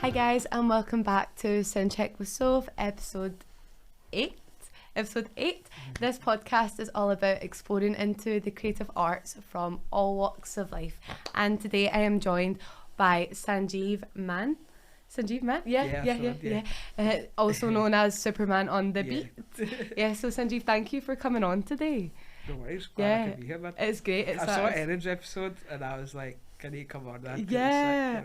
Hi guys, and welcome back to Soundcheck with Soph, episode 8. This podcast is all about exploring into the creative arts from all walks of life. And today I am joined by Sanjeev Mann. Yeah. Also known as Superman on the beat. Yeah, so Sanjeev, thank you for coming on today. No worries, glad I could be here, man. It's great. I saw Erin's episode and I was like, can you come on, man? Yeah.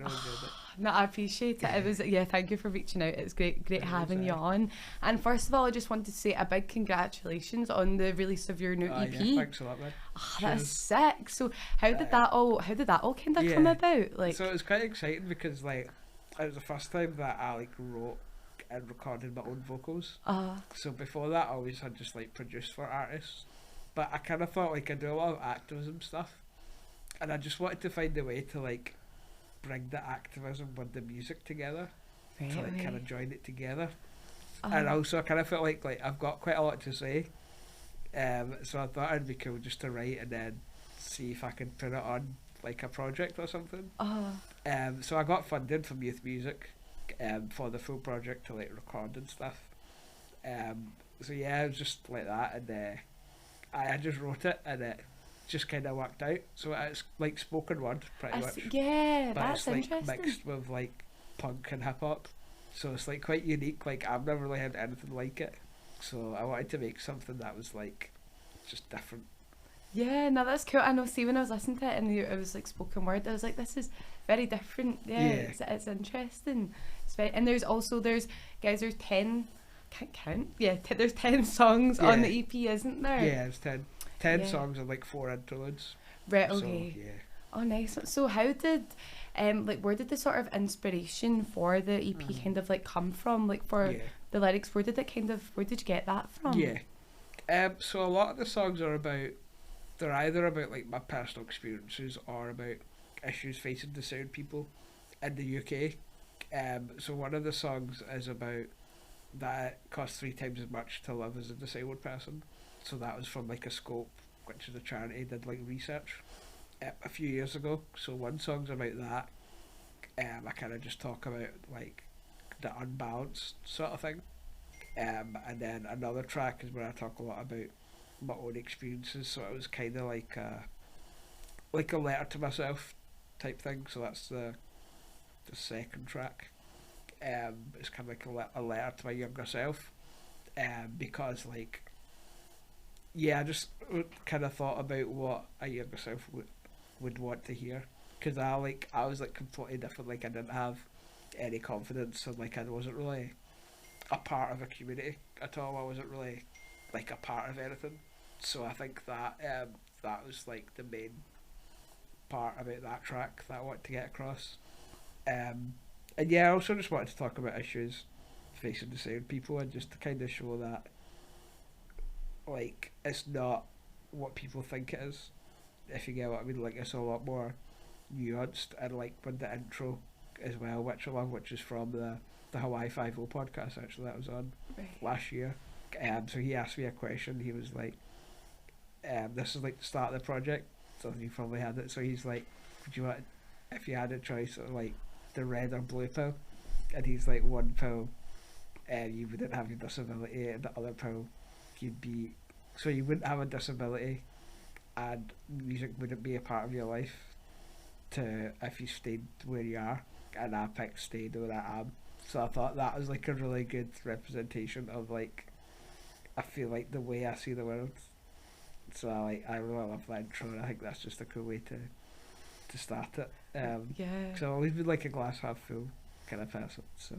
No, I appreciate it. It was thank you for reaching out. It's great having you on. And first of all, I just wanted to say a big congratulations on the release of your new EP. Yeah, thanks a lot, man. That's sick. So how did that all kind of come about? Like, so it was quite exciting because like it was the first time that I like wrote and recorded my own vocals. So before that I always had just like produced for artists. But I kind of thought like I do a lot of activism stuff, and I just wanted to find a way to like bring the activism with the music together, to like kind of join it together. And also I kind of felt like I've got quite a lot to say, so I thought it'd be cool just to write and then see if I can put it on like a project or something. So I got funded from Youth Music for the full project to like record and stuff. So yeah, it was just like that, and I just wrote it and it just kind of worked out. So it's like spoken word pretty much. Yeah, but that's it's like interesting. mixed with like punk and hip hop. So it's like quite unique. Like I've never really had anything like it. So I wanted to make something that was like just different. Yeah, no, that's cool. I know. See, when I was listening to it and it was like spoken word, I was like, this is very different. Yeah. It's interesting. It's very, and there's 10. Can't count. Yeah, there's 10 songs on the EP, isn't there? Yeah, it's 10 songs and like 4 interludes. Right. Okay. So, yeah. Oh, nice. So how did, where did the sort of inspiration for the EP kind of like come from? Like for the lyrics, where did you get that from? Yeah. So a lot of the songs they're either about like my personal experiences or about issues facing disabled people in the UK. So one of the songs is about that it costs 3 times as much to live as a disabled person. So that was from like a Scope, which is a charity, did like research a few years ago. So one song's about that. I kind of just talk about like the unbalanced sort of thing. And then another track is where I talk a lot about my own experiences. So it was kind of like a letter to myself type thing. So that's the second track. It's kind of like a letter to my younger self, because like I just kind of thought about what a younger self would want to hear, because I was like completely different. Like I didn't have any confidence, and like I wasn't really a part of a community at all. I wasn't really like a part of anything. So I think that that was like the main part about that track that I wanted to get across. And I also just wanted to talk about issues facing disabled people, and just to kind of show that like it's not what people think it is, if you get what I mean. Like it's a lot more nuanced, and like with the intro as well, which I love, which is from the Hawaii 5-0 podcast actually that was on last year. So he asked me a question. He was like, this is like the start of the project, so he probably had it. So he's like, would you want, if you had a choice of like the red or blue pill? And he's like, one pill you wouldn't have your disability, and the other pill you wouldn't have a disability and music wouldn't be a part of your life if you stayed where you are. And I picked stayed where I am. So I thought that was like a really good representation of like, I feel like the way I see the world. So I really love that intro, and I think that's just a cool way to start it. So I've always been like a glass half full kind of person. So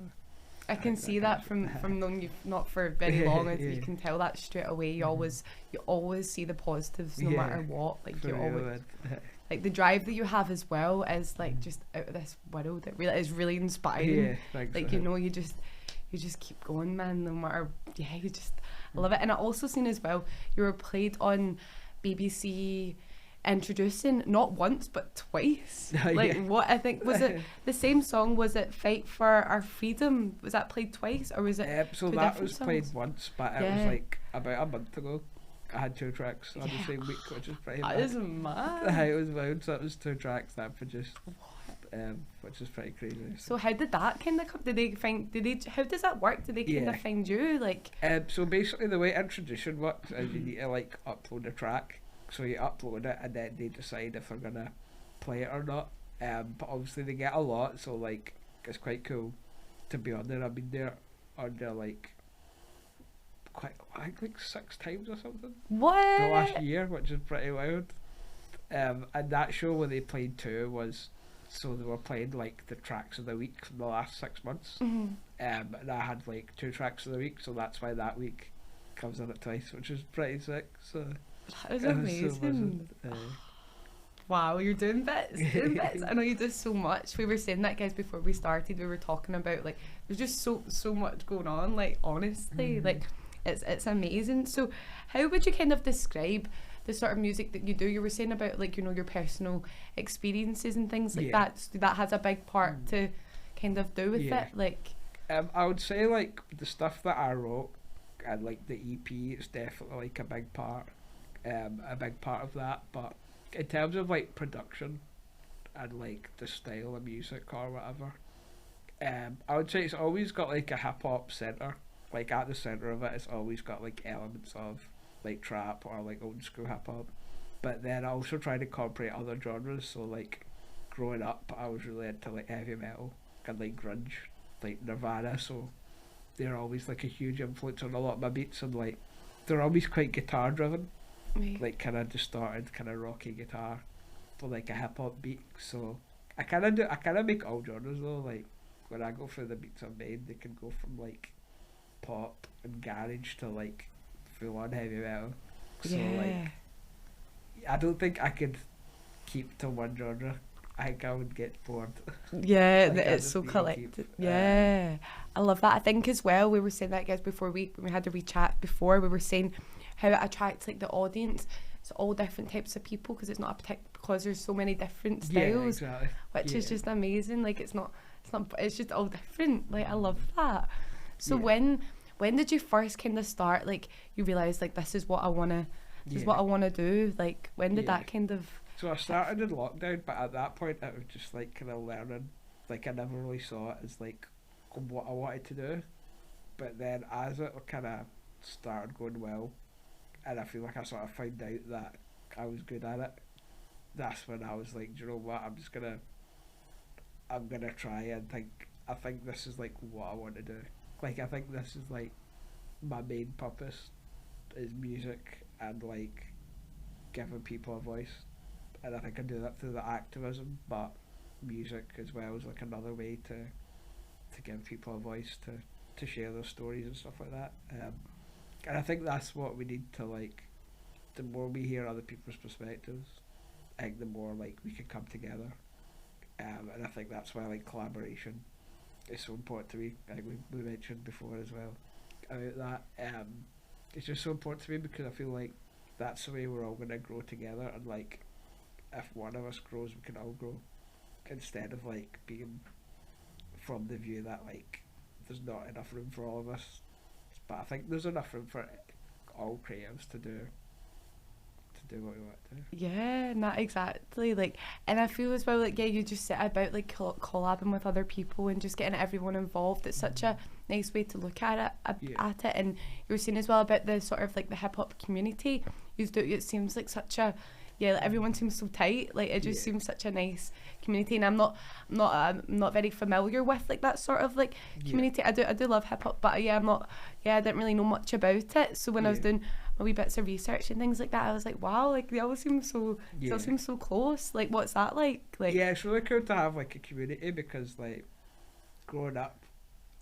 I can see that from knowing you not for very long, and you can tell that straight away. You always see the positives no matter what. Like you always like the drive that you have as well is like just out of this world. It really is really inspiring. Like you just keep going, man, no matter you just I love it. And I also seen as well you were played on BBC Introducing not once but twice. What I think was it the same song? Was it Fight for Our Freedom? Was that played twice, or was it so that was songs? Played once, but it was like about a month ago. I had 2 tracks on the same week, which is pretty mad. That is mad. It was wild. So it was 2 tracks that I produced. which is pretty crazy. So how did that kind of come? How does that work? Did they kind of find you? Like, so basically the way introduction works is you need to like upload a track. So you upload it and then they decide if they're gonna play it or not. But obviously they get a lot, so like it's quite cool to be on there. I've been there on there like I think like 6 times or something. What? The last year, which is pretty wild. And that show where they played 2 was, so they were playing like the tracks of the week from the last 6 months. Mm-hmm. And I had like 2 tracks of the week, so that's why that week comes on it twice, which is pretty sick. So that is amazing. Wow, you're doing bits, I know you do so much. We were saying that, guys, before we started. We were talking about like there's just so much going on. Like honestly, like it's amazing. So, how would you kind of describe the sort of music that you do? You were saying about like, you know, your personal experiences and things like that. So that has a big part to kind of do with it. Like, I would say like the stuff that I wrote and like the EP is definitely like a big part of that. But in terms of like production and like the style of music or whatever, I would say it's always got like a hip hop center. Like at the center of it, it's always got like elements of like trap or like old school hip hop. But then I also try to incorporate other genres. So like growing up, I was really into like heavy metal and like grunge, like Nirvana. So they're always like a huge influence on a lot of my beats, and like they're always quite guitar driven. Like kind of distorted, kind of rocky guitar for like a hip hop beat. So I kind of make all genres though. Like when I go through the beats I've made, they can go from like pop and garage to like full on heavy metal. So like I don't think I could keep to one genre. I think I would get bored. Yeah, like it's so collected. I love that. I think as well, we were saying that, guys, before when we had a wee chat before, we were saying how it attracts like the audience. It's all different types of people because it's not because there's so many different styles, which is just amazing. Like it's just all different. Like I love that. So when did you first kind of start, like you realised like this is what I wanna do? Like when did that kind of? So I started in lockdown, but at that point it was just like kind of learning. Like I never really saw it as like what I wanted to do. But then as it kind of started going well, and I feel like I sort of found out that I was good at it, that's when I was like, do you know what, I'm gonna try and I think this is like what I want to do. Like I think this is like my main purpose is music and like giving people a voice, and I think I do that through the activism, but music as well is like another way to give people a voice to share their stories and stuff like that. And I think that's what we need to like. The more we hear other people's perspectives, I think the more like we can come together. And I think that's why like collaboration is so important to me. Like we mentioned before as well about that. It's just so important to me because I feel like that's the way we're all gonna grow together. And like, if one of us grows, we can all grow. Instead of like being from the view that like there's not enough room for all of us. But I think there's enough room for all creatives to do what we want to do. Yeah, not exactly. Like, and I feel as well like you just said about like collabing with other people and just getting everyone involved. It's such a nice way to look at it. And you were saying as well about the sort of like the hip hop community. It seems like such a like everyone seems so tight. Like it just seems such a nice community, and I'm not very familiar with like that sort of like community. I do love hip hop, but I didn't really know much about it. So when I was doing my wee bits of research and things like that, I was like, wow, like they all seem so close. Like what's that like? Like it's really cool to have like a community, because like growing up,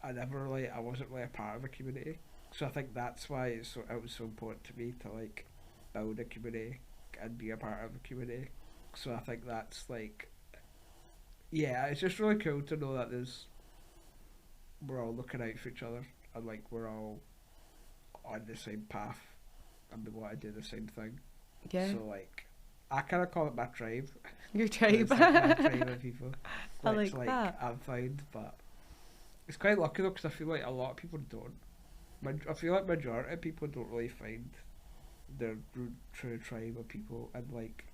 I wasn't really a part of a community. So I think that's why it was so important to me to like build a community and be a part of a community. So I think that's like, it's just really cool to know that we're all looking out for each other, and like we're all on the same path and we want to do the same thing. So like I kind of call it my tribe. Your tribe. It's like my tribe of people, which I like that. I've found, but it's quite lucky though, because I feel like a lot of people don't. I feel like majority of people don't really find their true tribe of people, and like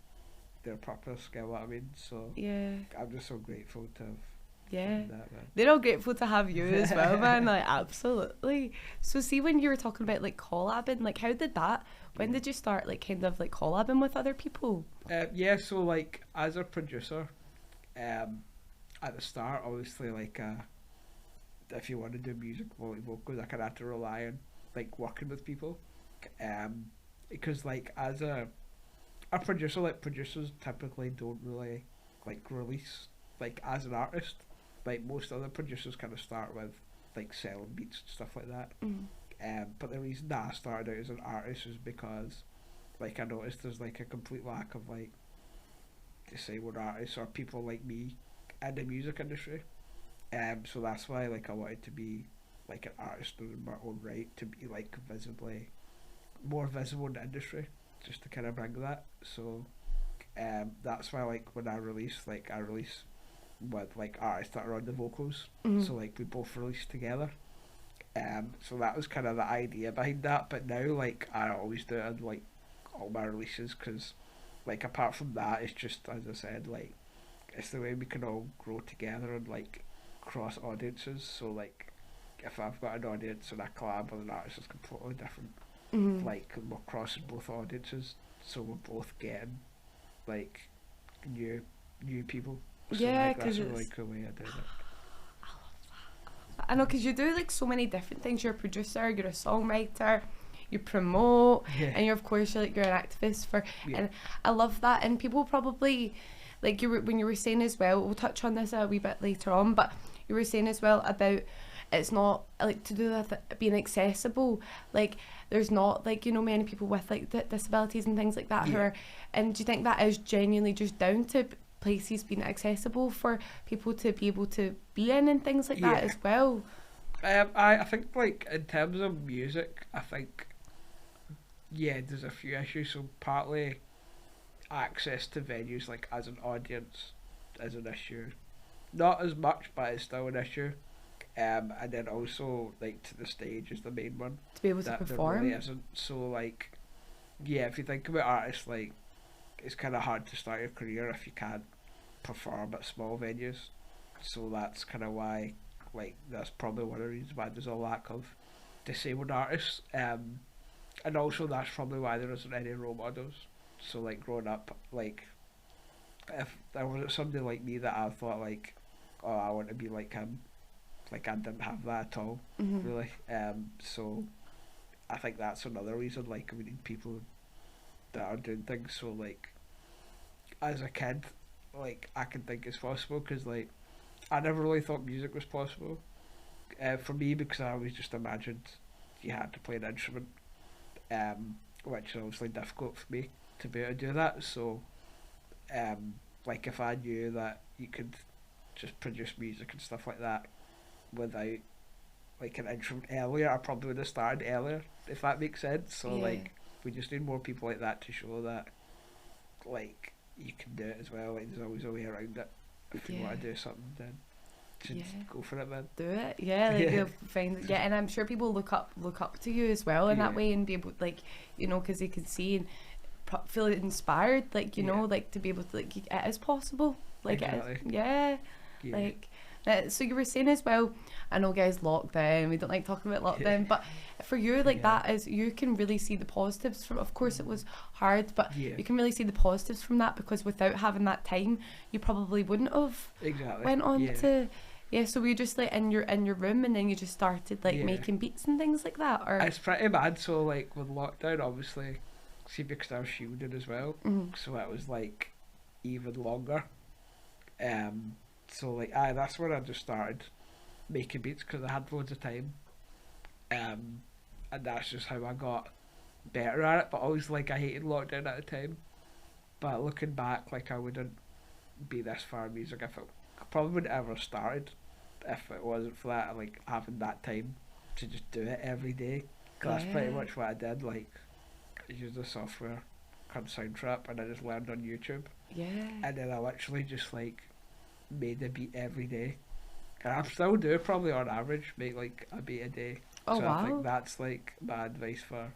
their purpose, get what I mean? So yeah, I'm just so grateful to have yeah. done that, man. They're all grateful to have you as well, man. Like, absolutely. So, see, when you were talking about like collabing, like, how did that? When did you start like kind of like collabing with other people? Yeah, so like as a producer, at the start, obviously, like if you want to do music vocals, I kind of had to rely on like working with people, because like as a producer, like producers typically don't really like release like as an artist. Like most other producers kind of start with like selling beats and stuff like that. But the reason that I started out as an artist is because like I noticed there's like a complete lack of like disabled artists or people like me in the music industry. So that's why like I wanted to be like an artist in my own right, to be like visibly more visible in the industry, just to kind of bring that. So that's why like when I release with like artists that are on the vocals, so like we both released together. So that was kind of the idea behind that. But now like I always do it in like all my releases, because like apart from that, it's just, as I said, like it's the way we can all grow together and like cross audiences. So like if I've got an audience and I collab with an artist that's completely different, like we're crossing both audiences, so we're both getting like new people. So Yeah, like, that's because a really cool way of doing it. I know, because you do like so many different things. You're a producer, you're a songwriter, you promote, and you're an activist for. And I love that. And people probably, like when you were saying as well, we'll touch on this a wee bit later on, but you were saying as well about it's not like to do with being accessible. Like there's not like, you know, many people with like disabilities and things like that who are. And do you think that is genuinely just down to places being accessible for people to be able to be in and things like that as well? I think like in terms of music, I think there's a few issues. So partly access to venues like as an audience is an issue, not as much, but it's still an issue. And then also like to the stage is the main one, to be able to perform. There really isn't. So like if you think about artists, like it's kind of hard to start your career if you can't perform at small venues. So that's kind of why, like, that's probably one of the reasons why there's a lack of disabled artists. And also that's probably why there isn't any role models. So like growing up, like if there was somebody like me that I thought like, oh, I want to be like him, like I didn't have that at all, really. So I think that's another reason, like we need people that are doing things. So like as a kid, like I can think it's possible, because like I never really thought music was possible for me, because I always just imagined you had to play an instrument, which is obviously difficult for me to be able to do that. So like if I knew that you could just produce music and stuff like that without like an instrument earlier, I probably would have started earlier, if that makes sense. So like we just need more people like that to show that like you can do it as well. Like there's always a way around it. If you want to do something, then just go for it, man. Do it, like you'll find it. And I'm sure people look up to you as well in that way, and be able, like, you know, because they can see and feel inspired, like, you know, like to be able to, like, it is possible, like exactly. It is, like. So you were saying as well, I know guys, lockdown, we don't like talking about lockdown, but for you, like that is, you can really see the positives from, of course it was hard, but you can really see the positives from that, because without having that time, you probably wouldn't have went on to, so were you just like in your room and then you just started like making beats and things like that? Or it's pretty bad. So like with lockdown, obviously, see, because I was shielded as well, so it was like even longer. So like that's when I just started making beats, because I had loads of time, and that's just how I got better at it. But always, like, I hated lockdown at the time, but looking back, like, I wouldn't be this far in music if I probably wouldn't ever started if it wasn't for that, like having that time to just do it every day. Cause that's pretty much what I did. Like I used a software called Soundcheck, and I just learned on YouTube, and then I literally just like made a beat every day, and I still do probably on average make like a beat a day. Oh, so wow. I think that's like my advice for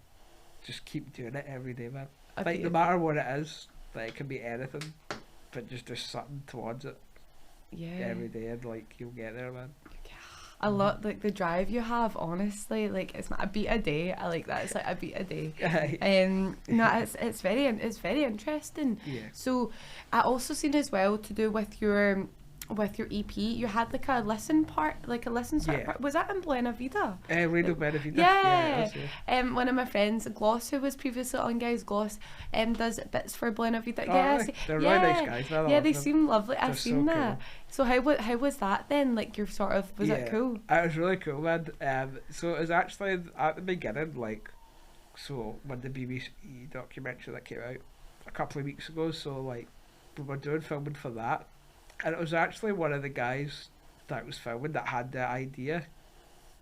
just keep doing it every day, man. Like no matter what it is, Like it can be anything, but just do something towards it. Yeah. Every day, and like you'll get there, man. I love like the drive you have. Honestly, like it's a beat a day. I like that. It's like a beat a day. No, it's very interesting. Yeah. So, I also seen as well to do with your EP. You had like a listen part, like a listen sort of part. Was that in Buena Vida? Radio Buena Vida. Yeah. Yeah, one of my friends, Gloss, who was previously on Guys, Gloss, does bits for Buena Vida. Oh, really? They're really nice guys. Yeah, they seem lovely. I've seen so that. Cool. So how was that then? Like your sort of, was it cool? It was really cool, man. So it was actually at the beginning, like, so when the BBC documentary that came out a couple of weeks ago, so like we were doing filming for that, and it was actually one of the guys that was filming that had the idea,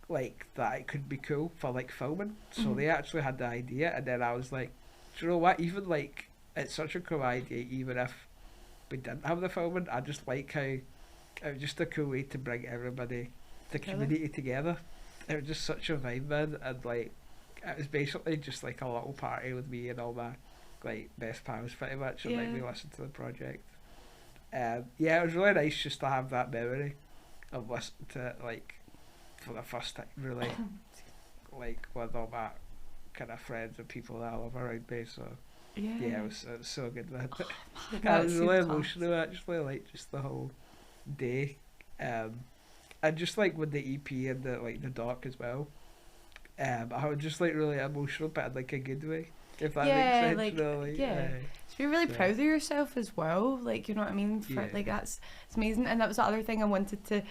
like that it could be cool for like filming. So they actually had the idea, and then I was like, do you know what? Even like it's such a cool idea, even if we didn't have the filming. I just like how it was just a cool way to bring everybody, the community together. It was just such a vibe, man, and like it was basically just like a little party with me and all my like best pals pretty much, and like we listened to the project. Yeah, it was really nice just to have that memory of listening to it like for the first time, really, like with all my kind of friends and people that I love around me. So yeah, it was so good, man. I was really emotional actually, like just the whole day, and just like with the EP and the like the doc as well. I was just like really emotional, but in like a good way, if that makes sense. Like, really. So you're really proud of yourself as well, like, you know what I mean? For, like it's amazing. And that was the other thing I wanted to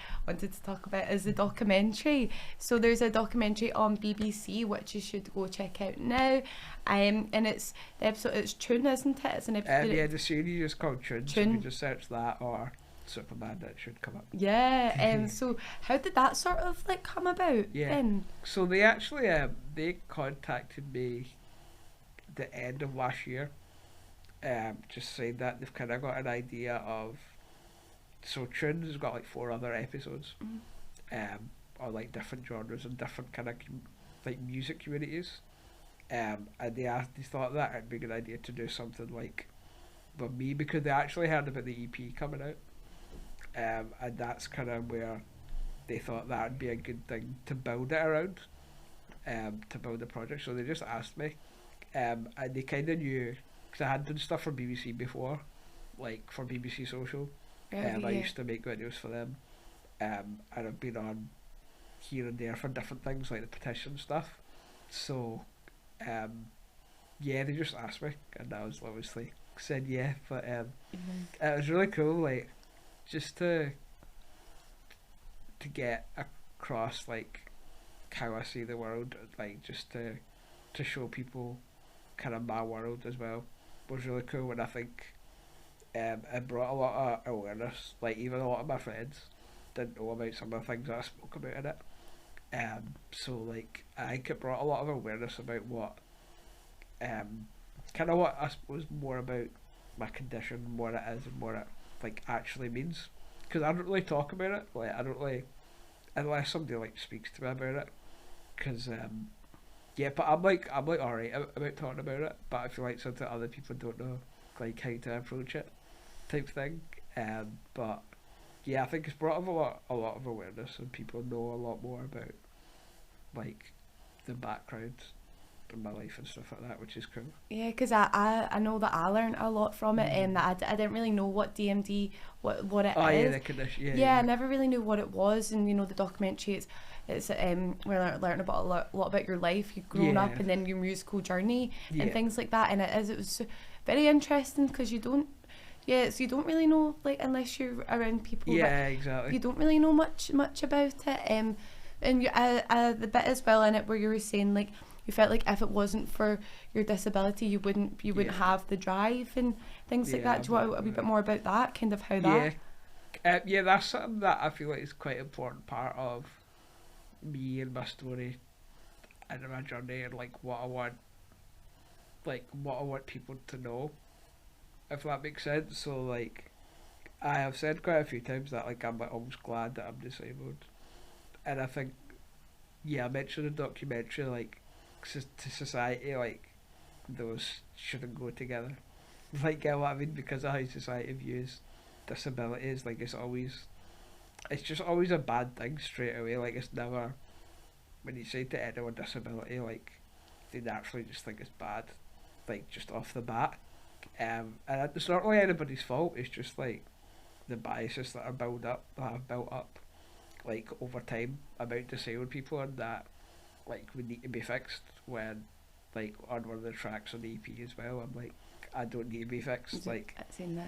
talk about is the documentary. So there's a documentary on BBC which you should go check out now. And it's the episode, it's Tune, isn't it? It's an episode. The series is called Tune. So you can just search that or Supermann, that should come up. So how did that sort of like come about then? So they actually they contacted me the end of last year, just saying that they've kind of got an idea of, so Tunes has got like 4 other episodes, or like different genres and different kind of like music communities, and they thought that it'd be a good idea to do something like with me, because they actually heard about the EP coming out. And that's kind of where they thought that would be a good thing to build it around, to build the project. So they just asked me, and they kind of knew, because I had done stuff for BBC before, like for BBC Social. I used to make videos for them, and I've been on here and there for different things like the petition stuff. So, they just asked me, and I was obviously said yeah. But it was really cool, like, just to get across like how I see the world, like just to show people kind of my world as well, was really cool. And I think it brought a lot of awareness, like even a lot of my friends didn't know about some of the things that I spoke about in it, so like I think it brought a lot of awareness about what kind of what I suppose more about my condition, what it is and what it like actually means, because I don't really talk about it, like I don't really, unless somebody like speaks to me about it, because but I'm like alright about talking about it, but I feel like sometimes other people don't know like how to approach it type thing, but yeah, I think it's brought up a lot of awareness, and people know a lot more about like the background in my life and stuff like that, which is cool. Yeah, because I know that I learned a lot from it, and that I didn't really know what DMD, what it is. Yeah, the condition. I never really knew what it was, and you know the documentary, it's we're learning about a lot about your life, you've grown up, and then your musical journey and things like that, and it was very interesting because you don't really know, like, unless you're around people. Exactly. You don't really know much about it, and you, the bit as well in it where you were saying like you felt like if it wasn't for your disability you wouldn't have the drive and things like that. Do you want a wee bit more about that, kind of how that? That's something that I feel like is quite an important part of me and my story and my journey, and like what I want people to know, if that makes sense. So like I have said quite a few times that like I'm almost glad that I'm disabled, and I think I mentioned in the documentary like to society like those shouldn't go together, Like, get what I mean? Because of how society views disabilities, like, it's just always a bad thing straight away. Like, it's never, when you say to anyone disability, like, they naturally just think it's bad, like, just off the bat. And it's not really anybody's fault, it's just, like, the biases that have built up, like, over time about disabled people, and that, like, would need to be fixed. When, like, on one of the tracks on the EP as well, I'm like, I don't need to be fixed, like,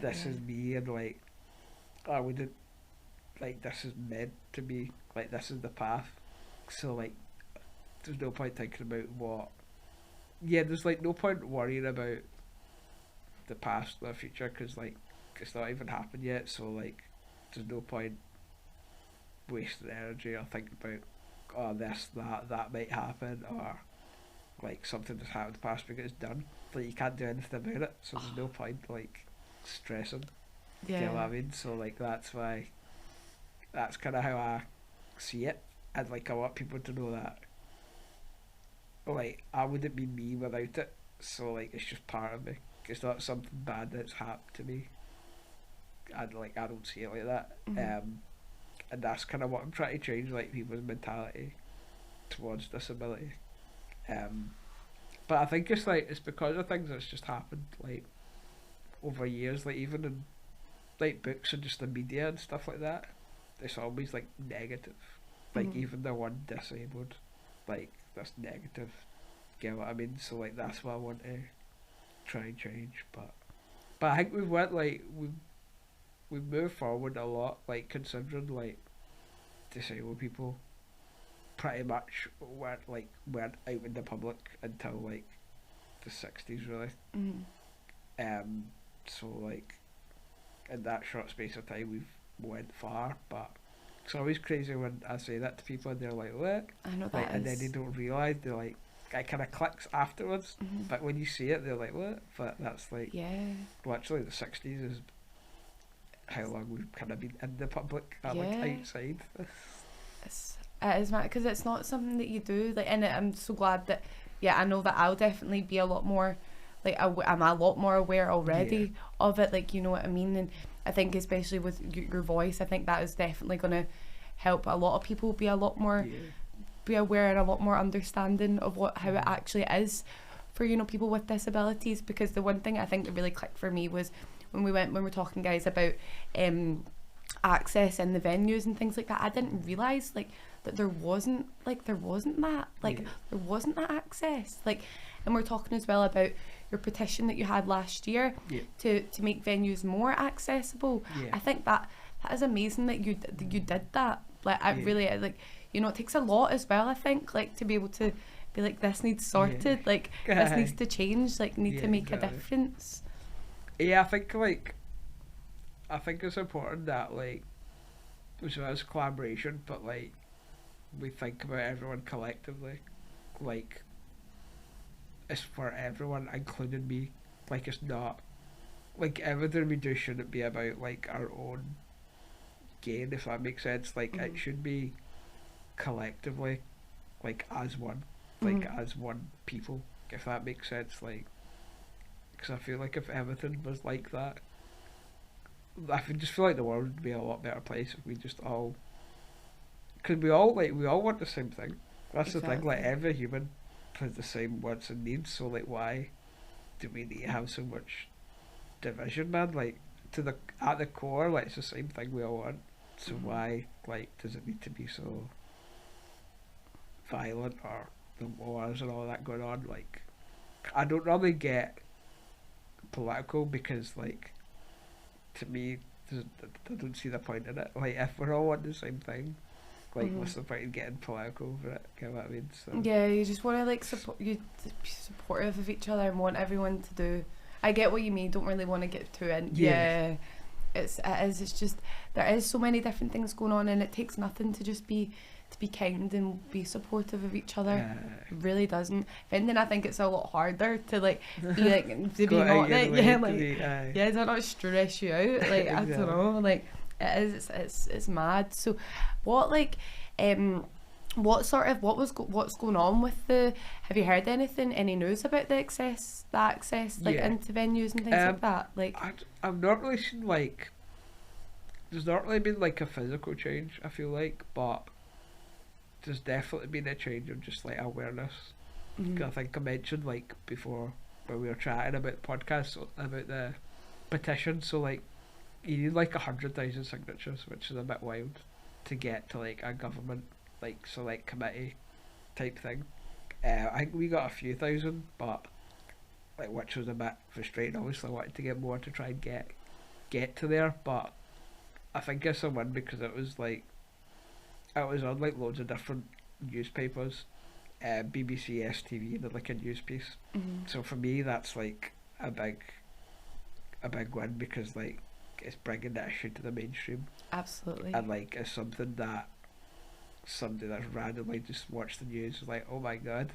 this is me, and, like, I wouldn't, like, this is meant to be, like, this is the path, so, like, there's no point thinking about there's, like, no point worrying about the past or the future, because, like, it's not even happened yet, so, like, there's no point wasting energy or thinking about, oh, this, that might happen, or, like, something that's happened in the past because it's done. Like, you can't do anything about it, so there's no point, like, stressing. Yeah. You know what I mean? So, like, that's why, that's kind of how I see it, and, like, I want people to know that, like, I wouldn't be me without it, so, like, it's just part of me. It's not something bad that's happened to me. I don't see it like that. Mm-hmm. And that's kind of what I'm trying to change, like, people's mentality towards disability. But I think it's because of things that's just happened, like, over years, like, even in, like, books and just the media and stuff like that, it's always, like, negative. Like, even the one disabled, like, that's negative. Get what I mean? So, like, that's what I want to try and change. But I think we've moved forward a lot, like, considering, like, disabled people pretty much weren't out in the public until, like, the 60s, really. So, like, in that short space of time we've went far, but it's always crazy when I say that to people and they're like, what? I know like, that and then they don't realise, they're like, it kind of clicks afterwards, but when you see it, they're like, what? But that's, like, literally the 60s is how long we've kind of been in the public, like, outside. It is mad, because it's not something that you do, like, and I'm so glad that, I know that I'll definitely be a lot more, like, I'm a lot more aware already of it, like, you know what I mean. And I think especially with your voice, I think that is definitely going to help a lot of people be a lot more be aware and a lot more understanding of how it actually is for, you know, people with disabilities. Because the one thing I think that really clicked for me was when we're talking, guys, about access in the venues and things like that. I didn't realise, like, that there wasn't that there wasn't that access, like, and we're talking as well about your petition that you had last year to make venues more accessible. I think that is amazing that you did that. Like, I really, like, you know, it takes a lot as well, I think, like, to be able to be like, this needs sorted, like, this needs to change, like, need to make a difference. I think it's important that, like, as well as collaboration, but, like, we think about everyone collectively, like, it's for everyone, including me. Like, it's not, like, everything we do shouldn't be about, like, our own gain, if that makes sense. Like, it should be collectively, like, as one, like, as one people, if that makes sense. Like, because I feel like if everything was like that, I just feel like the world would be a lot better place if we just all, because we all want the same thing. That's the thing, like, every human has the same wants and needs, so, like, why do we need to have so much division, man? Like, at the core, like, it's the same thing we all want, so why, like, does it need to be so violent, or the wars and all that going on? Like, I don't really get political, because, like, to me, I don't see the point in it. Like, if we're all wanting the same thing, like, what's the point in getting political over it? You know what I mean? So, you just want to, like, be supportive of each other and want everyone to do. I get what you mean. Don't really want to get too in. It's just, there is so many different things going on, and it takes nothing to just be kind and be supportive of each other. It really doesn't. If anything, I think it's a lot harder to, like, be like, to be not like, to not stress you out. Like, exactly. I don't know, like, it's mad. So what, like, what's going on with the? Have you heard any news about the access like into venues and things like that? Like I've not really seen like. There's not really been like a physical change, I feel like, but there's definitely been a change of just like awareness. I think I mentioned like before when we were chatting about the podcast about the petition. So like you need like 100,000 signatures, which is a bit wild to get to like a government like select committee type thing. I think we got a few thousand, but like which was a bit frustrating. Obviously, I wanted to get more to try and get to there, but I think it's a win because it was on like loads of different newspapers, BBC, STV, and like a news piece. So for me, that's like a big win because like it's bringing the issue to the mainstream. Absolutely. And like it's something that somebody that's randomly just watched the news was like, oh my god,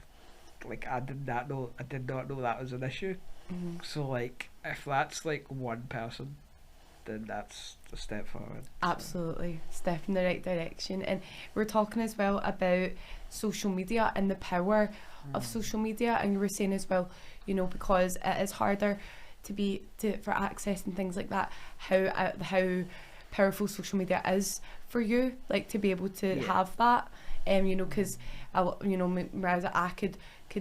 like I did not know that was an issue. So like if that's like one person, then that's a step forward. Absolutely, step in the right direction. And we're talking as well about social media and the power of social media, and you were saying as well, you know, because it is harder for access and things like that, how powerful social media is for you, like to be able to have that, you know, because you know, whereas I could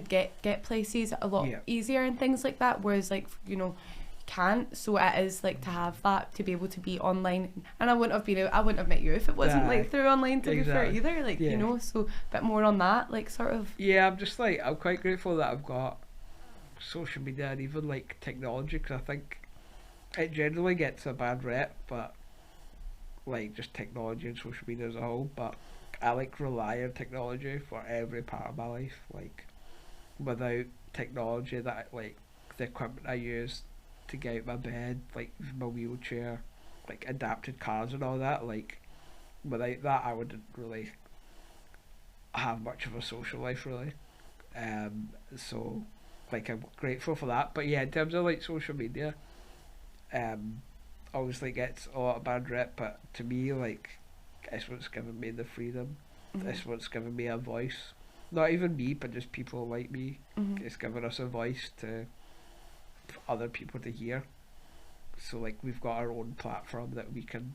get places a lot easier and things like that, whereas like, you know, can't. So it is like to have that, to be able to be online, and I wouldn't have met you if it wasn't like through online, to be fair either, like you know. So a bit more on that, like sort of. I'm quite grateful that I've got social media and even like technology, because I think it generally gets a bad rep, but like just technology and social media as a whole, but I like rely on technology for every part of my life. Like without technology, that like the equipment I use to get out my bed, like my wheelchair, like adapted cars and all that, like without that I wouldn't really have much of a social life really. So like I'm grateful for that. But yeah, in terms of like social media, obviously gets a lot of bad rep, but to me like it's what's given me the freedom. It's what's given me a voice. Not even me, but just people like me. It's given us a voice to other people to hear. So like we've got our own platform that we can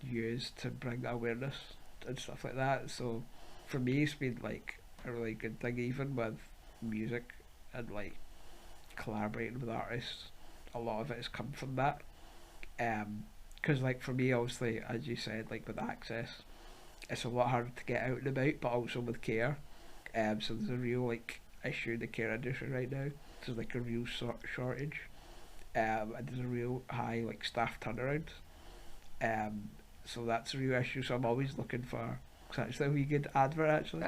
use to bring awareness and stuff like that. So for me it's been like a really good thing, even with music and like collaborating with artists. A lot of it has come from that. Because like for me, obviously, as you said, like with access, it's a lot harder to get out and about, but also with care. So there's a real like issue in the care industry right now. There's like a real shortage, and there's a real high like staff turnaround. So that's a real issue. So I'm always looking for. It's actually a wee good advert actually.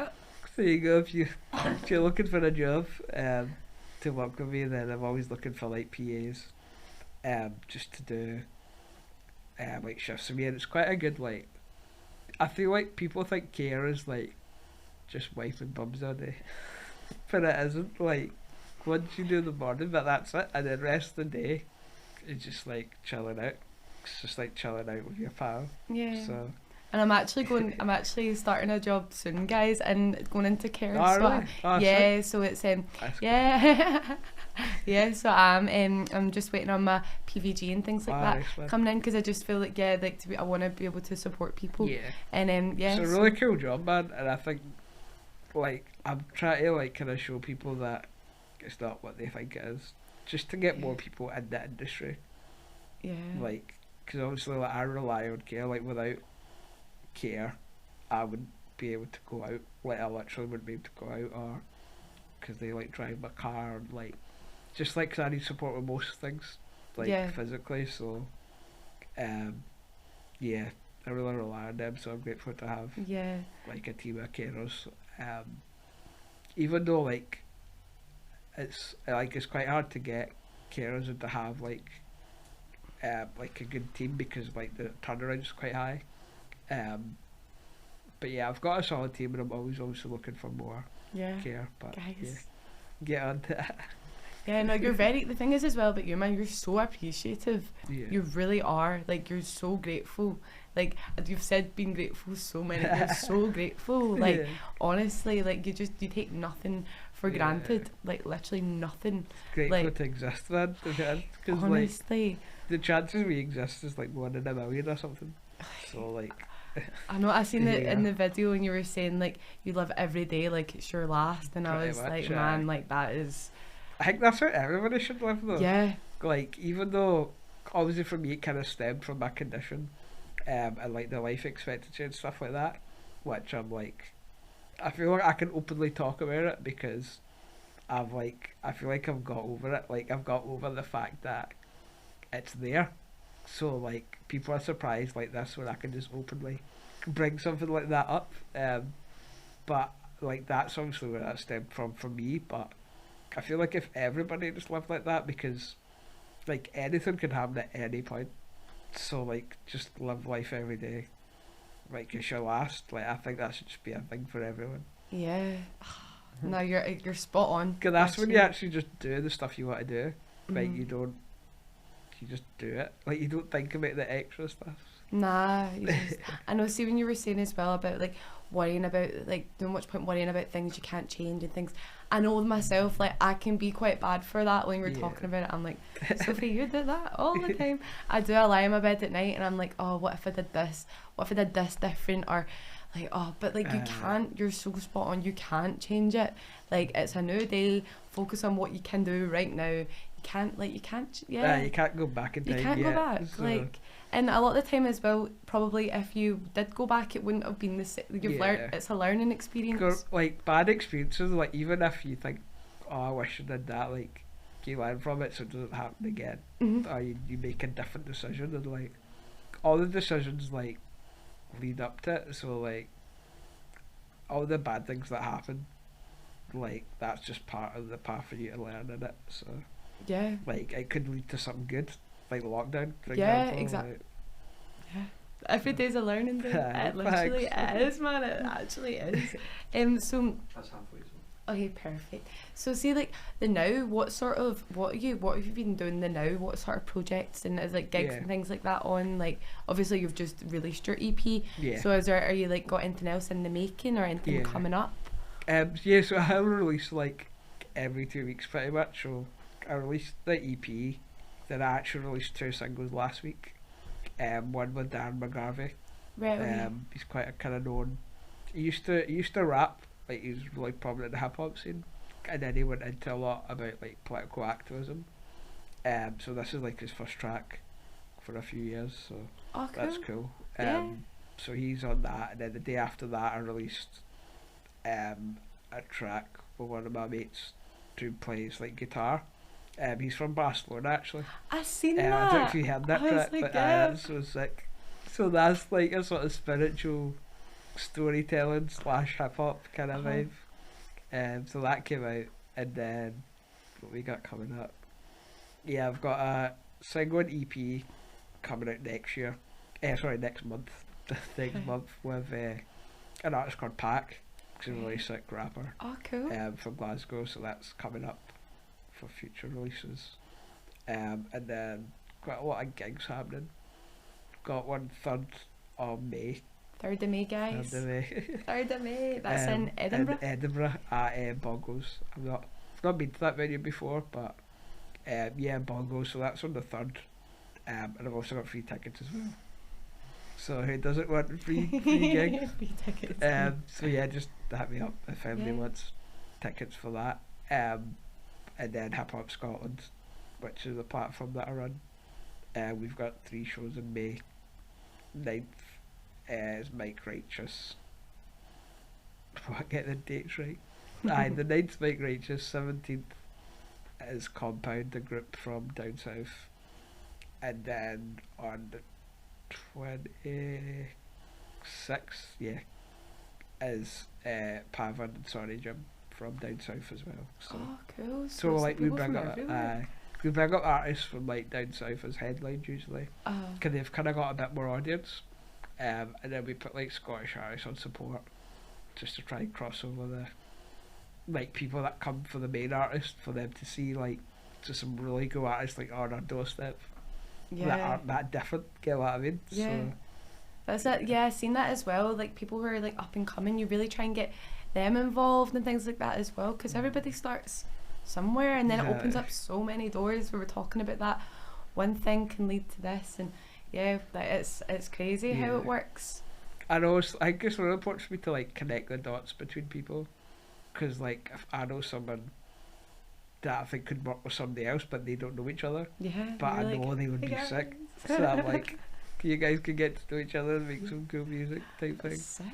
There you go. If you're looking for a job, to work with me, then I'm always looking for like PAs, just to do, like shifts for me, and it's quite a good like. I feel like people think care is like just wiping bums all day, but it isn't. Like once you do the morning, but that's it, and then the rest of the day, it's just like chilling out. It's just like chilling out with your pal. Yeah. So. And I'm actually starting a job soon, guys, and going into care. Oh, so really? yeah, so it's yeah. Yeah, so I'm just waiting on my PVG and things like that coming in, because I just feel like I want to be able to support people. Yeah. And yeah. It's a really cool job, man, and I think like I'm trying to like kind of show people that it's not what they think it is, just to get more people in the industry. Yeah. Like, because obviously like I rely on care. Like without care, I wouldn't be able to go out. Like I literally wouldn't be able to go out, or because they like drive my car, and like just like because I need support with most things, like physically. So, yeah, I really rely on them. So I'm grateful to have like a team of carers. Even though like it's quite hard to get carers and to have like a good team, because like the turnaround is quite high. But yeah, I've got a solid team, and I'm always looking for more care. But guys, get on to it. Yeah, no, you're very. The thing is as well about you, man, you're so appreciative. Yeah. You really are. Like, you're so grateful. Like, you've said being grateful so many. You're so grateful. Like, Yeah. honestly, like you take nothing for granted. Like, literally nothing. Grateful like, to exist, man. Because honestly, like the chances we exist is like 1 in a million or something. So like. I know. I seen it in Yeah. the video when you were saying like you live every day like it's your last, and I Pretty was much, like, yeah. man, like that is. I think that's how everybody should live though. Yeah. Like, even though obviously for me it kind of stemmed from my condition, and like the life expectancy and stuff like that, which I'm like, I feel like I can openly talk about it because I feel like I've got over it. Like, I've got over the fact that it's there. So like people are surprised like this when I can just openly bring something like that up. But like that's obviously where that stemmed from for me. But I feel like if everybody just lived like that, because like anything can happen at any point. So like just live life every day like it's your last. Like I think that should just be a thing for everyone. Yeah. No, you're spot on. Because that's when you actually just do the stuff you want to do. Like you just do it. Like you don't think about the extra stuff. Nah, I know. See, when you were saying as well about like worrying about like doing much point worrying about things you can't change and things. I know with myself, like I can be quite bad for that. When we're talking about it, I'm like, Sophie, you did that all the time. I do. I lie in my bed at night and I'm like, oh, what if I did this? What if I did this different? Or like, oh, but like you can't. You're so spot on. You can't change it. Like it's a new day. Focus on what you can do right now. You can't. Yeah. You can't go back in time. You can't go back. So. Like. And a lot of the time as well, probably if you did go back, it wouldn't have been the same. You've learned. It's a learning experience. Like bad experiences, like even if you think, oh, I wish I did that, like you learn from it so it doesn't happen again. Or you make a different decision, and like all the decisions like lead up to it. So like all the bad things that happen, like that's just part of the path for you to learn in it. So yeah, like it could lead to something good. Like lockdown, for example. Yeah, exactly. Like, yeah. Every day's a learning day. It literally is, man. It actually is. So that's halfway. Okay, perfect. So see, like the now, what have you been doing the now? What sort of projects and is like gigs and things like that on? Like obviously you've just released your EP. Yeah. So are you like got anything else in the making or anything coming up? Yeah. So I'll release like every 2 weeks pretty much. So I released the EP. Then I actually released 2 singles last week. One with Dan McGarvey. Right. He's quite a kind of known. He used to rap. Like he was really prominent in the hip hop scene, and then he went into a lot about like political activism. So this is like his first track for a few years. So that's cool. So he's on that, and then the day after that I released a track with one of my mates who plays like guitar. He's from Barcelona actually. I seen that. I don't know if you heard that track, like, but that's so sick. So that's like a sort of spiritual storytelling / hip hop kind of vibe. So that came out, and then what we got coming up? Yeah, I've got a single and EP coming out next year. Next month. Next month with an artist called Pac. He's a really sick rapper. Oh, cool. From Glasgow, so that's coming up for future releases. And then quite a lot of gigs happening. Got one 3rd of May. 3rd of May, guys. 3rd of May. 3rd of May. That's in Edinburgh. In Edinburgh at Bongos. I've not been to that venue before, but Bongos. So that's on the 3rd. And I've also got free tickets as well. So who doesn't want a free gig? Free tickets. So yeah, just hit me up if anybody wants tickets for that. And then Hip Hop Scotland, which is the platform that I run. We've got 3 shows in May. 9th is Mike Righteous. I get the dates right. The 9th Mike Righteous, 17th is Compound, the group from down south. And then on the 26th, is Pavan and Sonny Jim from down south as well. So, cool. So like we bring up artists from like down south as headlines usually, because they've kind of got a bit more audience, and then we put like Scottish artists on support, just to try and cross over the like people that come for the main artist, for them to see like to some really cool artists like on our doorstep Yeah. that aren't that different. Get what I mean? Yeah. So, That's it. Yeah, I've seen that as well. Like people who are like up and coming, you really try and get them involved and things like that as well, because everybody starts somewhere, and then it opens up so many doors. We were talking about that. One thing can lead to this, and yeah, that it's crazy how it works. I know. I guess it's really important for me to like connect the dots between people, because like if I know someone that I think could work with somebody else, but they don't know each other. Yeah. But I know they would be sick. So I'm like, you guys could get to know each other and make some cool music type thing. Sick.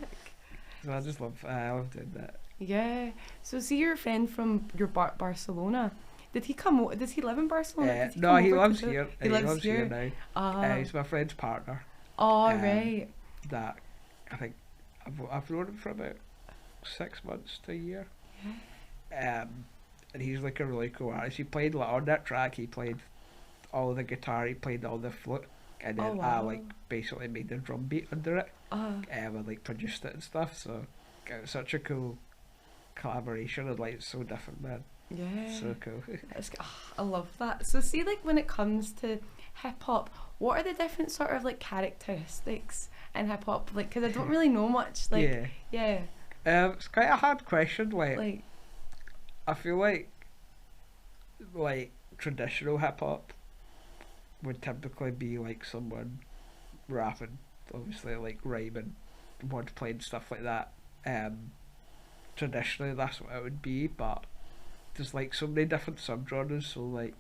So I just love doing that. Yeah. So see your friend from your Barcelona. Did he come? Does he live in Barcelona? No, he lives here. He lives here now. He's my friend's partner. Oh, right. That I think I've known him for about 6 months to a year. Yeah. And he's like a really cool artist. He played like on that track. He played all the guitar. He played all the flute, and then I like basically made the drum beat under it. And like produced it and stuff. So it was such a cool collaboration, and like it's so different, man. Yeah. So cool. I love that. So see, like when it comes to hip hop, what are the different sort of like characteristics in hip hop? Like, because I don't really know much. Like, yeah. It's quite a hard question. Like I feel like traditional hip hop would typically be like someone rapping, obviously like rhyming, wordplay and stuff like that. Traditionally that's what it would be, but there's like so many different subgenres. So like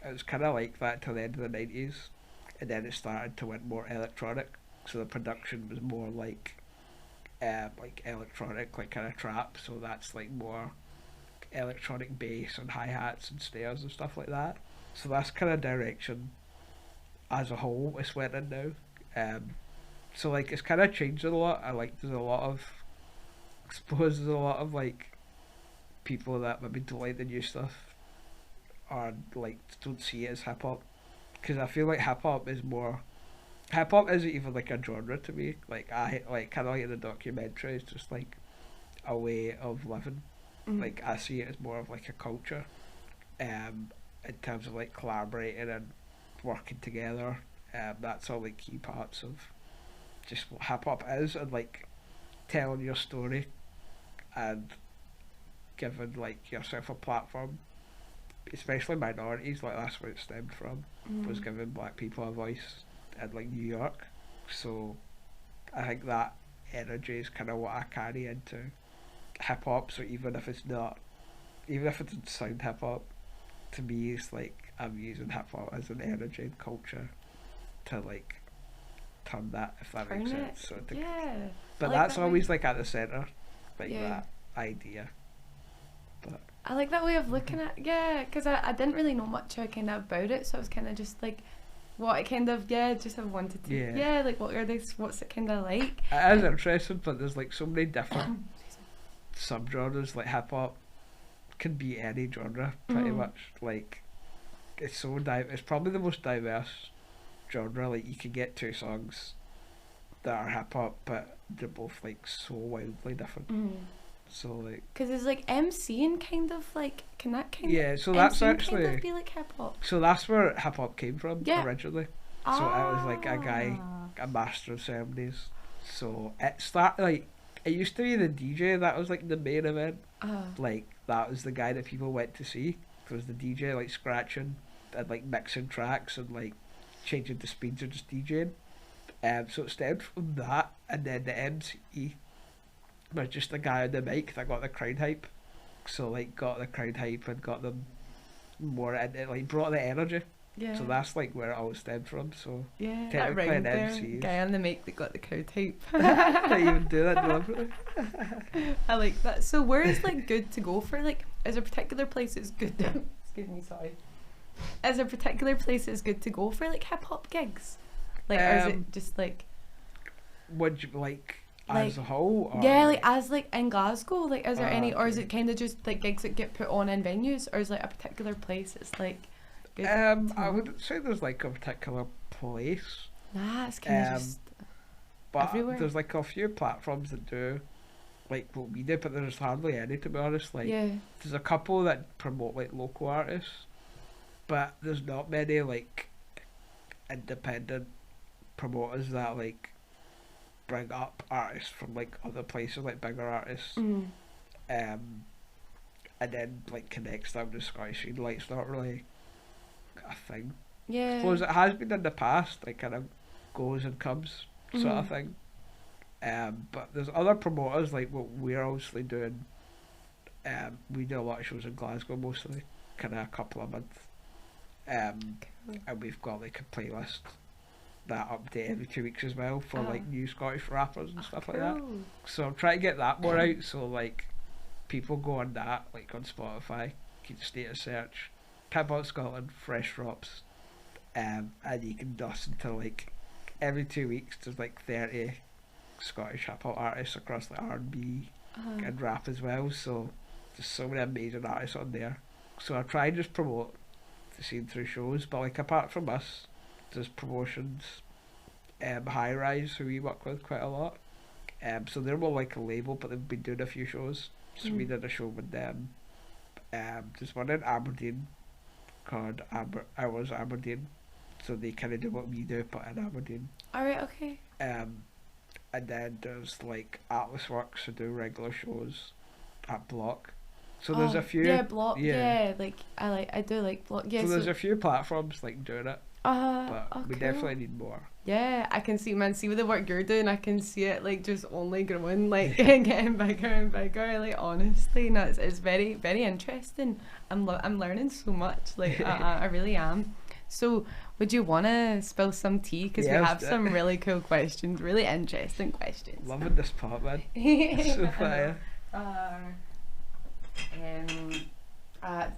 it was kind of like that till the end of the 90s, and then it started to went more electronic. So the production was more like electronic, like kind of trap. So that's like more electronic bass and hi-hats and snares and stuff like that. So that's kind of direction as a whole it's went in now. So like it's kind of changed a lot. There's a lot of, I suppose there's a lot of like people that maybe don't like the new stuff or like don't see it as hip hop, because I feel like hip hop isn't even like a genre to me. Like I like kind of like the documentary, it's just like a way of living. Like I see it as more of like a culture, in terms of like collaborating and working together. That's all like key parts of just what hip hop is, and like telling your story and giving like yourself a platform, especially minorities. Like that's where it stemmed from, was giving black people a voice in like New York. So I think that energy is kind of what I carry into hip hop. So even if it doesn't sound hip hop, to me it's like I'm using hip hop as an energy and culture to like turn that, if that makes sense. So but like that's always like at the center, like that idea. But I like that way of looking at because I didn't really know much kind of about it, so I was kind of just like what it kind of just have wanted to like what are they, what's it kind of like. It is interesting, but there's like so many different subgenres. Like hip hop can be any genre pretty much. Like it's so it's probably the most diverse genre. Like you can get two songs that are hip hop, but they're both like so wildly different. So like, because it's like MCing kind of like, can that kind of so that's actually kind of be like hip hop. So that's where hip hop came from originally. So it was like a guy, a master of ceremonies. So it started like, it used to be the DJ that was like the main event. Like that was the guy that people went to see. It was the DJ like scratching and like mixing tracks and like changing the speeds or just DJing. So it stemmed from that, and then the MC was just a guy on the mic that got the crowd hype. So like got the crowd hype and got them more into, like brought the energy. So that's like where it all stemmed from. So technically an MC. Guy on the mic that got the crowd hype. Didn't even do that deliberately. I like that. So where is like good to go for, like, is there a particular place that's good to, excuse me, sorry. Is there a particular place that's good to go for like hip hop gigs? Like or is it just like, would you like as a whole? Or like as like in Glasgow, like is there any, or is it kind of just like gigs that get put on in venues, or is like a particular place it's like good I wouldn't say there's like a particular place. Nah, it's kind of just but everywhere. There's like a few platforms that do like what we do, but there's hardly any, to be honest. Like there's a couple that promote like local artists, but there's not many like independent promoters that like bring up artists from like other places, like bigger artists, and then like connects them to Scottish scene. Like it's not really a thing. Yeah. I suppose it has been in the past, like kind of goes and comes sort of thing. But there's other promoters like what we're obviously doing. We do a lot of shows in Glasgow mostly, kind of a couple a month. And we've got like a playlist that update every 2 weeks as well for like new Scottish rappers and stuff like that. So I'm trying to get that more out. So like people go on that, like on Spotify, you can state a search, type out Scotland, fresh drops, and you can dust into like every 2 weeks there's like 30 Scottish hip hop artists across the R&B and rap as well. So there's so many amazing artists on there. So I try and just promote the scene through shows, but like apart from us, there's promotions, High Rise, who we work with quite a lot. So they're more like a label, but they've been doing a few shows. So we did a show with them. There's one in Aberdeen called Hours Aberdeen. So they kind of do what we do, but in Aberdeen. Alright, okay. And then there's like Atlas Works who do regular shows at Block. So there's a few. Yeah, Block. Yeah, like I do like Block. Yeah. So there's a few platforms like doing it. But we definitely need more. Yeah, I can see, man. See with the work you're doing, I can see it like just only growing, like getting bigger and bigger. Like honestly, no, it's very very interesting. I'm learning so much. Like I really am. So would you want to spill some tea? Because we have some really cool questions, really interesting questions. Loving this part, man. It's so fire.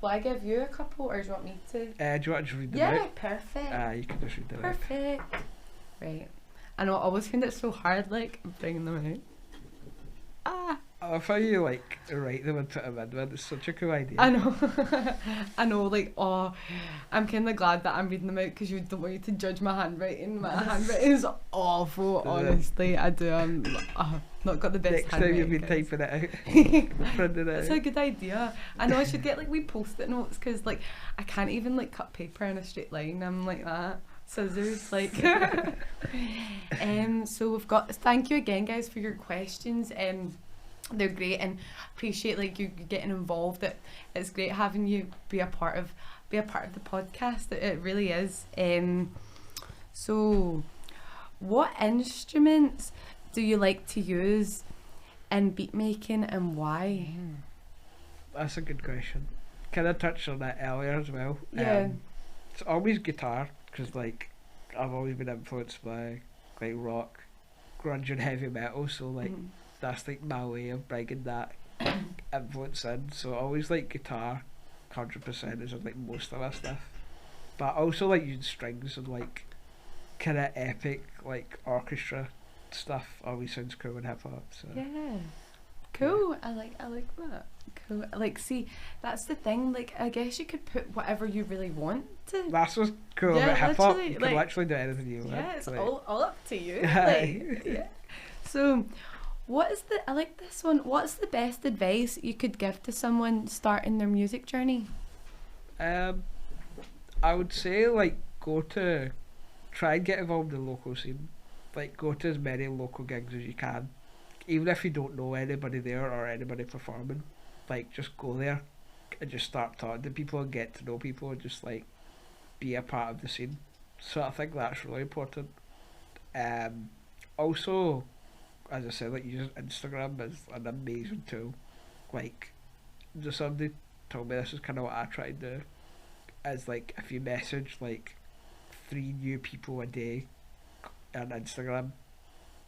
Will I give you a couple, or do you want me to? Do you want to read them out? Yeah, perfect. You can just read them Perfect. Right. I know, I always find it so hard, like, bringing them out. I love how you, like, write them and put them in, man. It's such a cool idea. I know. I know, like, I'm kind of glad that I'm reading them out, because you don't want you to judge my handwriting. My handwriting is awful, honestly. I do. I'm not got the best Next handwriting. time you've been typing it out. Printing it That's out. a good idea. I know I should get, like, wee post-it notes, because, like, I can't even, like, cut paper in a straight line. I'm like that. Scissors, like. So we've got, thank you again, guys, for your questions. They're great, and appreciate like you getting involved. It's great having you be a part of the podcast. It really is. So what instruments do you like to use in beat making, and why? That's a good question. Kind of touched on that earlier as well. Yeah. It's always guitar, because like I've always been influenced by like rock, grunge and heavy metal, so like that's like my way of bringing that influence in. So I always like guitar 100% is like most of my stuff, but I also like using strings and like kind of epic like orchestra stuff always sounds cool in hip hop. So yeah, cool. Yeah. I like that. Cool. Like, see, that's the thing. Like, I guess you could put whatever you really want to. That's what's cool about hip hop. You can literally do anything you want. Yeah, it's like, all up to you. Like, yeah. So, I like this one. What's the best advice you could give to someone starting their music journey? I would say like try and get involved in the local scene. Like go to as many local gigs as you can, even if you don't know anybody there or anybody performing. Like just go there and just start talking to people and get to know people and just like be a part of the scene. So I think that's really important. Also, as I said, like using Instagram is an amazing tool. Like just somebody told me this is kind of what I try to do. Is like if you message like 3 new people a day on Instagram,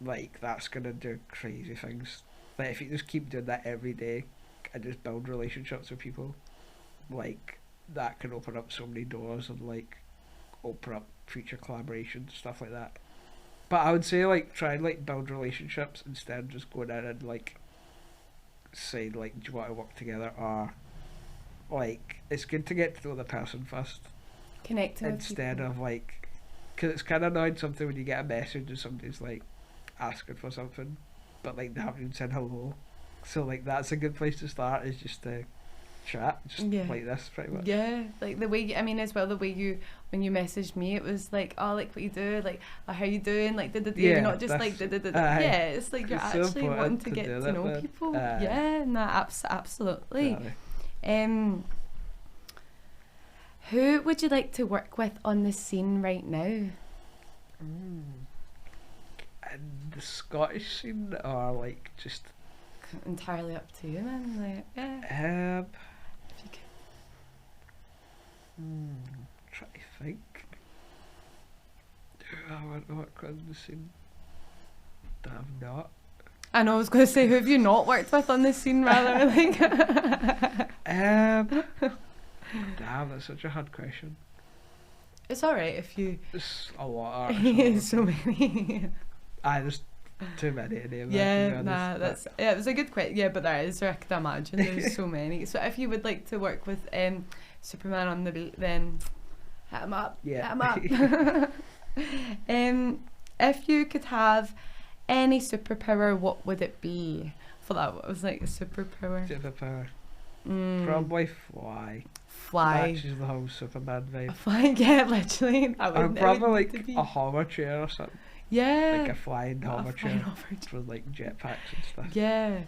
like that's gonna do crazy things. Like if you just keep doing that every day and just build relationships with people, like that can open up so many doors and like open up future collaborations, stuff like that. But I would say like try and like build relationships instead of just going in and like saying like do you want to work together, or like it's good to get to know the person first, connecting instead of like, because it's kind of annoying something when you get a message and somebody's like asking for something but like they haven't even said hello. So like that's a good place to start, is just to chat, just like this, pretty much. Yeah, like the way you, I mean, as well, the way you, when you messaged me, it was like, oh, like what you do, like, oh, how you doing, like, you're not just like, yeah, it's like you're it's actually so wanting to get to know people. Yeah, no, absolutely. Who would you like to work with on the scene right now? And the Scottish scene, or like just entirely up to you, man. Like, if you could. Try to think. Do I want to work on the scene that I've not? I know, I was going to say, who have you not worked with on the scene, rather? Like, damn, that's such a hard question. It's alright if you. There's a lot of so many. There's too many to name. Yeah, nah, that's it was a good question. Yeah, but there is. I can imagine there's so many. So if you would like to work with Superman on the beat, then hit him up. Yeah. Hit him up. If you could have any superpower, what would it be? For that, what was like a superpower? Probably fly. Matches the whole Superman vibe. Flying, yeah, literally. Or probably like a hover chair or something. Yeah. Like a flying hover chair with like jetpacks and stuff. Yeah.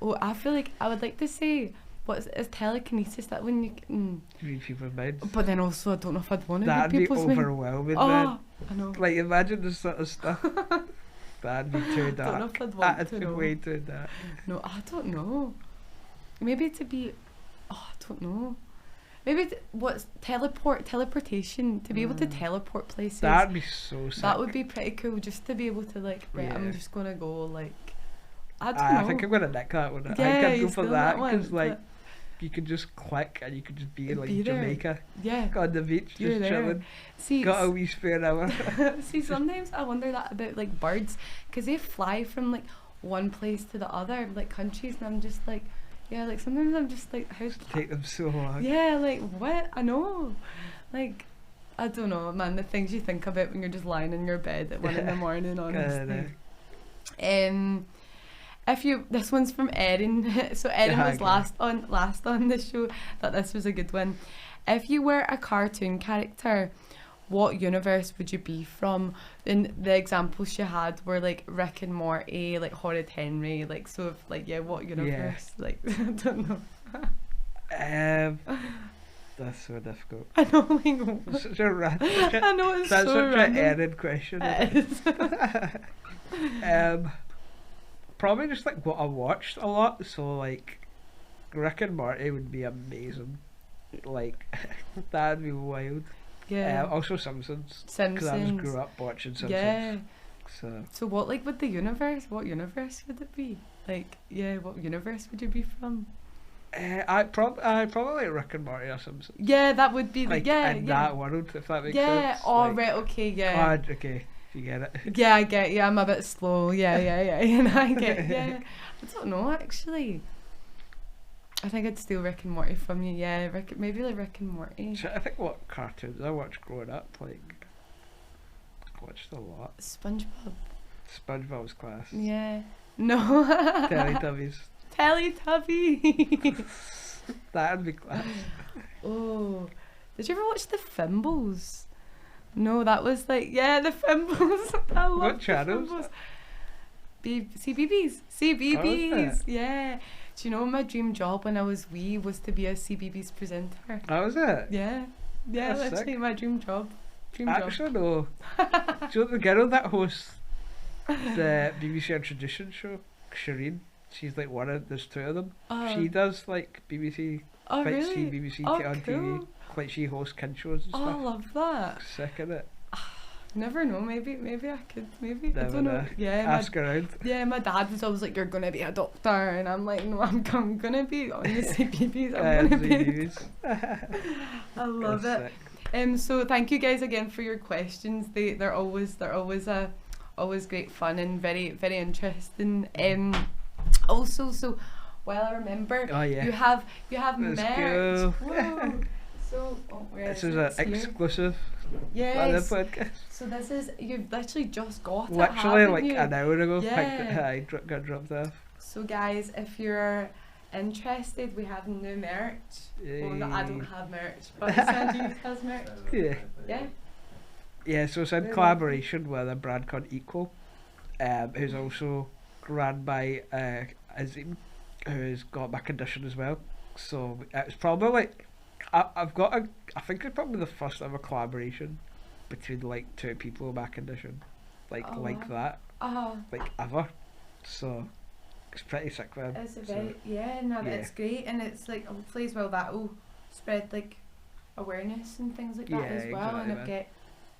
Oh, I feel like I would like to say, is telekinesis that when you can read people's minds? But then also I don't know if I'd want to read people's That'd minds. be overwhelming, man. I know. Like imagine this sort of stuff. That'd be too dark. I don't know if I'd want to know. Way too dark. No, I don't know. Maybe to be, I don't know. Maybe what's teleportation, to be able to teleport places. That'd be so sick. That would be pretty cool, just to be able to like, right, I'm just gonna go like, I don't know. I think I'm gonna nick that one. Yeah, I think I'd go for that because like you could just click and you could just be in like Jamaica. Yeah. On the beach, just chilling. See, got a wee spare hour. See, sometimes I wonder that about like birds, because they fly from like one place to the other, like countries, and I'm just like, yeah, like sometimes I'm just like, how take them so long. Yeah, like what? I know. Like, I don't know, man, the things you think about when you're just lying in your bed at 1 a.m, honestly. This one's from Erin. So Erin was last on the show. Thought this was a good one. If you were a cartoon character, what universe would you be from? And the examples she had were like Rick and Morty, like Horrid Henry, like so if, like what universe? Yeah. Like I don't know. That's so difficult. I know, like that's such a random. I know it's that's so such random. An Erin question. Probably just like what I watched a lot. So like Rick and Morty would be amazing. Like that'd be wild. Yeah. Also Simpsons. Because I just grew up watching Simpsons. Yeah. So what like with the universe? What universe would it be? Like what universe would you be from? I probably Rick and Morty or Simpsons. Yeah, that would be like that world, if that makes sense. Yeah. Oh right. Okay. Yeah. Okay. You get it. Yeah, I get. Yeah, I'm a bit slow. Yeah. And I get. Yeah. I don't know actually. I think I'd steal Rick and Morty from you. Yeah, maybe like Rick and Morty. I think what cartoons I watched growing up, like I watched a lot. SpongeBob. SpongeBob was class. Yeah. No. Teletubbies. Teletubbies. That'd be class. Oh, did you ever watch the Fimbles? No, that was like the Fimbles. I love what channels? CBBS. CBBS. Yeah. Do you know my dream job when I was wee was to be a CBBS presenter? Oh, was it? Yeah. Yeah, that's actually my dream job. Actually, no. Do you know the girl that hosts the BBC Tradition show? Shireen. She's like there's two of them. She does like BBC. Oh, really? BBC on TV. Like she hosts kid shows and stuff. Oh, I love that. Sick of it. Never know. Maybe I could. Maybe never I don't know. Yeah. Ask around. Yeah, my dad was always like, "You're gonna be a doctor," and I'm like, "No, I'm gonna be on the CBBS. I'm gonna be." I love it. Sick. So thank you guys again for your questions. They're always great fun and very very interesting. Also, so well, I remember you have merch. Whoa. So this is an exclusive. Yes. Podcast. So this is you've literally just got it. Literally like you? an hour ago. Yeah. I got dropped off. So guys, if you're interested, we have new merch. Well, no, I don't have merch, but Sanjeev has merch. Yeah. Yeah. Yeah, so it's in collaboration with a brand called Equal, who's also run by Azim, who's got my condition as well. So it's probably like I think it's probably the first ever collaboration between like two people in my condition, like that, like ever. So it's pretty sick, man. It's a very it's great, and it's like hopefully as well that'll spread like awareness and things like that as well, exactly,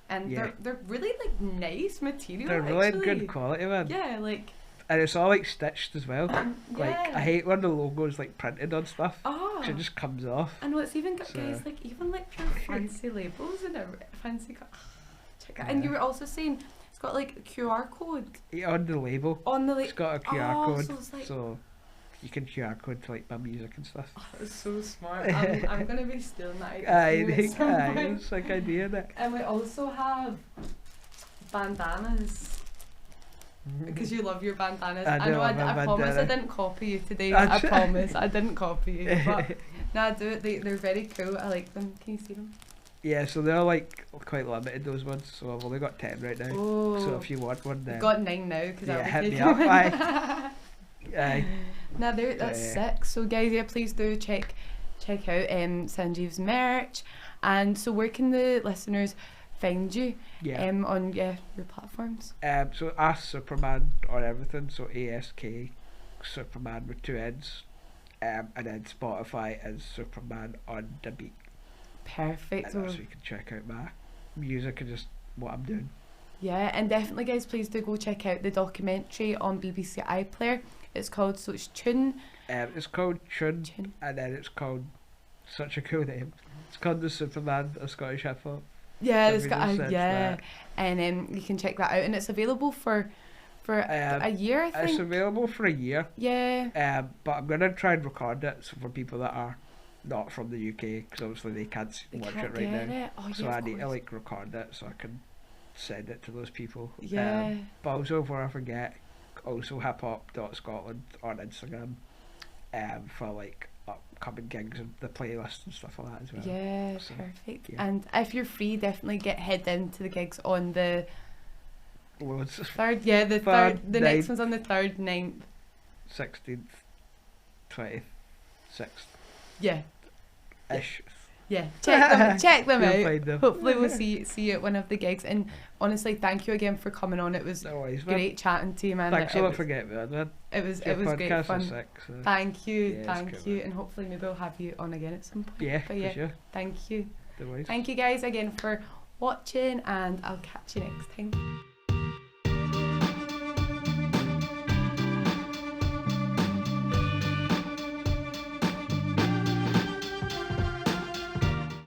and they're really like nice material. They're really good quality, man. Yeah, like. And it's all like stitched as well. Like I hate when the logo's like printed on stuff. Cause it just comes off. And what's even got guys like even like pure fancy labels and fancy. Check it. And you were also saying it's got like a QR code. Yeah, on the label. It's got a QR code, so you can QR code to like my music and stuff. Oh, that's so smart. I'm gonna be stealing that. It's like idea that. And we also have bandanas. Because you love your bandanas. I know. I promise I didn't copy you today. I promise I didn't copy you. But no, I do it. They're very cool. I like them. Can you see them? Yeah, so they're like quite limited, those ones. So I've only got 10 right now. Oh. So if you want one, then I've got 9 now because hit me up. Aye. Now that's sick. So guys, please do check out Sanjeev's merch. And so where can the listeners find you on your platforms? So Ask Superman on everything, so ASK Superman with 2 N's, and then Spotify is Superman on the beat. Perfect. So you can check out my music and just what I'm doing. Yeah, and definitely guys, please do go check out the documentary on BBC iPlayer. It's called Tune. It's called Tune, and then it's called such a cool name. It's called The Superman of Scottish Hip Hop. Yeah, it's got and you can check that out, and it's available for a year, I think. It's available for a year. Yeah. But I'm gonna try and record it for people that are not from the UK, because obviously they can't watch it right now. So I need to like record it so I can send it to those people. Yeah. But also, before I forget, also hiphop.scotland on Instagram, for like upcoming gigs and the playlist and stuff like that as well. Yeah, so, perfect. Yeah. And if you're free, definitely head into the gigs on the third. Yeah, the third. The next one's on the 3rd, 9th, 16th, 26th. Yeah. Ish. Yeah, check them out. Hopefully we'll see you at one of the gigs. And honestly, thank you again for coming on. It was great chatting to you, man. Thanks a lot for getting me on, man. It was great fun. Sick, so. Thank you, and hopefully maybe we'll have you on again at some point. Yeah, for sure. Thank you. No worries. Thank you guys again for watching, and I'll catch you next time.